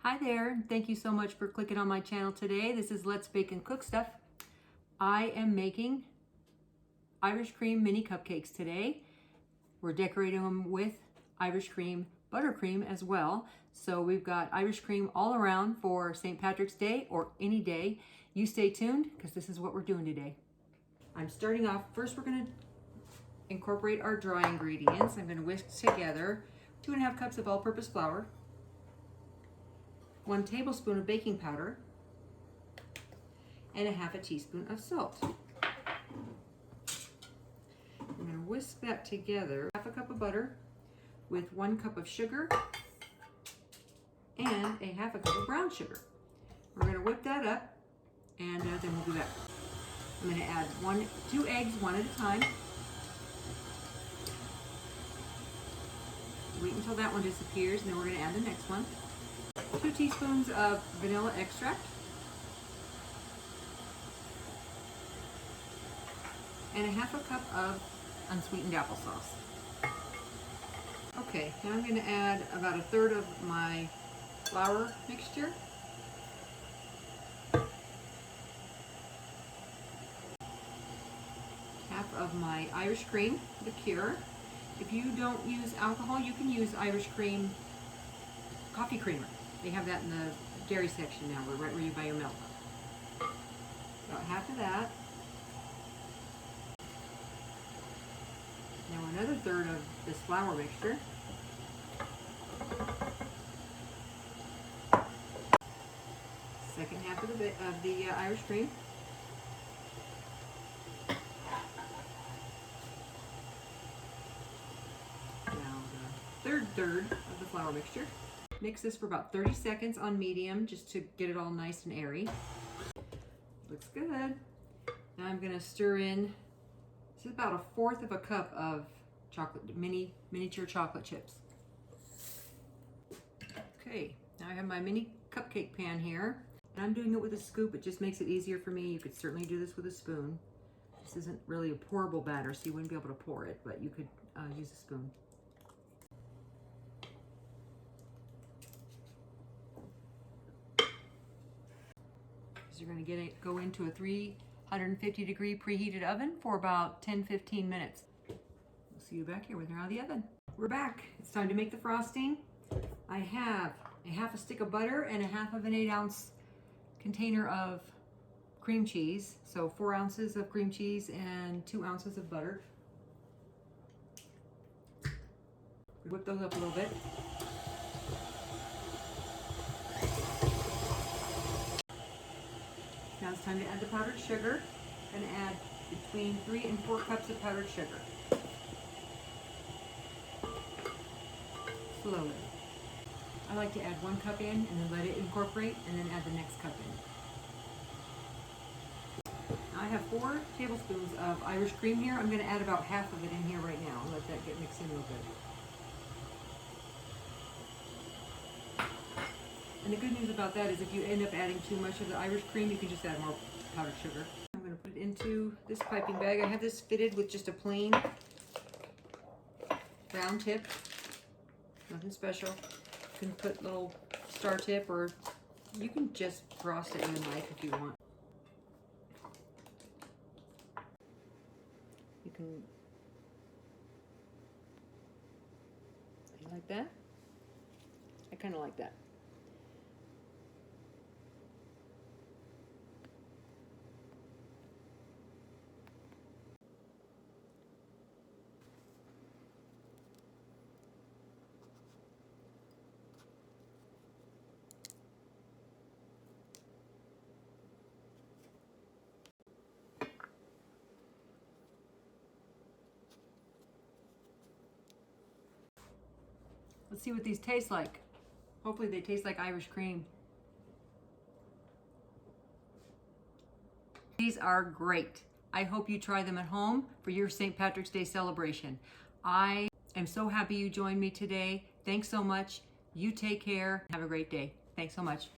Hi there, thank you so much for clicking on my channel today. This is Let's Bake and Cook Stuff. I am making Irish Cream mini cupcakes today. We're decorating them with Irish Cream Buttercream as well. So we've got Irish Cream all around for St. Patrick's Day or any day. You stay tuned because this is what we're doing today. I'm starting off, first we're going to incorporate our dry ingredients. I'm going to whisk together 2.5 cups of all-purpose flour, 1 tablespoon of baking powder, and 1/2 teaspoon of salt. I'm going to whisk that together. 1/2 cup of butter with 1 cup of sugar and 1/2 cup of brown sugar. We're going to whip that up and then we'll do that. I'm going to add 2 eggs, one at a time. Wait until that one disappears, and then we're going to add the next one. 2 teaspoons of vanilla extract, and 1/2 cup of unsweetened applesauce. Okay, now I'm going to add about 1/3 of my flour mixture. Half of my Irish cream liqueur. If you don't use alcohol, you can use Irish cream coffee creamer. They have that in the dairy section now, right where you buy your milk. About half of that. Now another 1/3 of this flour mixture. Second half of the Irish cream. Now the third of the flour mixture. Mix this for about 30 seconds on medium just to get it all nice and airy. Looks good. Now I'm going to stir in, this is about 1/4 cup of miniature chocolate chips. Okay, now I have my mini cupcake pan here, and I'm doing it with a scoop. It just makes it easier for me. You could certainly do this with a spoon. This isn't really a pourable batter, so you wouldn't be able to pour it, but you could use a spoon. You're going to go into a 350-degree preheated oven for about 10-15 minutes. We'll see you back here when they're out of the oven. We're back. It's time to make the frosting. I have 1/2 stick of butter and 1/2 of an 8-ounce container of cream cheese. So 4 ounces of cream cheese and 2 ounces of butter. Whip those up a little bit. Now it's time to add the powdered sugar. I'm going to add between 3 and 4 cups of powdered sugar. Slowly. I like to add 1 cup in and then let it incorporate and then add the next cup in. Now I have 4 tablespoons of Irish cream here. I'm going to add about 1/2 of it in here right now and let that get mixed in real good. And the good news about that is if you end up adding too much of the Irish cream, you can just add more powdered sugar. I'm going to put it into this piping bag. I have this fitted with just a plain round tip. Nothing special. You can put little star tip, or you can just frost it with a knife if you want. You can, you like that? I kind of like that. Let's see what these taste like. Hopefully they taste like Irish cream. These are great. I hope you try them at home for your St. Patrick's Day celebration. I am so happy you joined me today. Thanks so much. You take care. Have a great day. Thanks so much.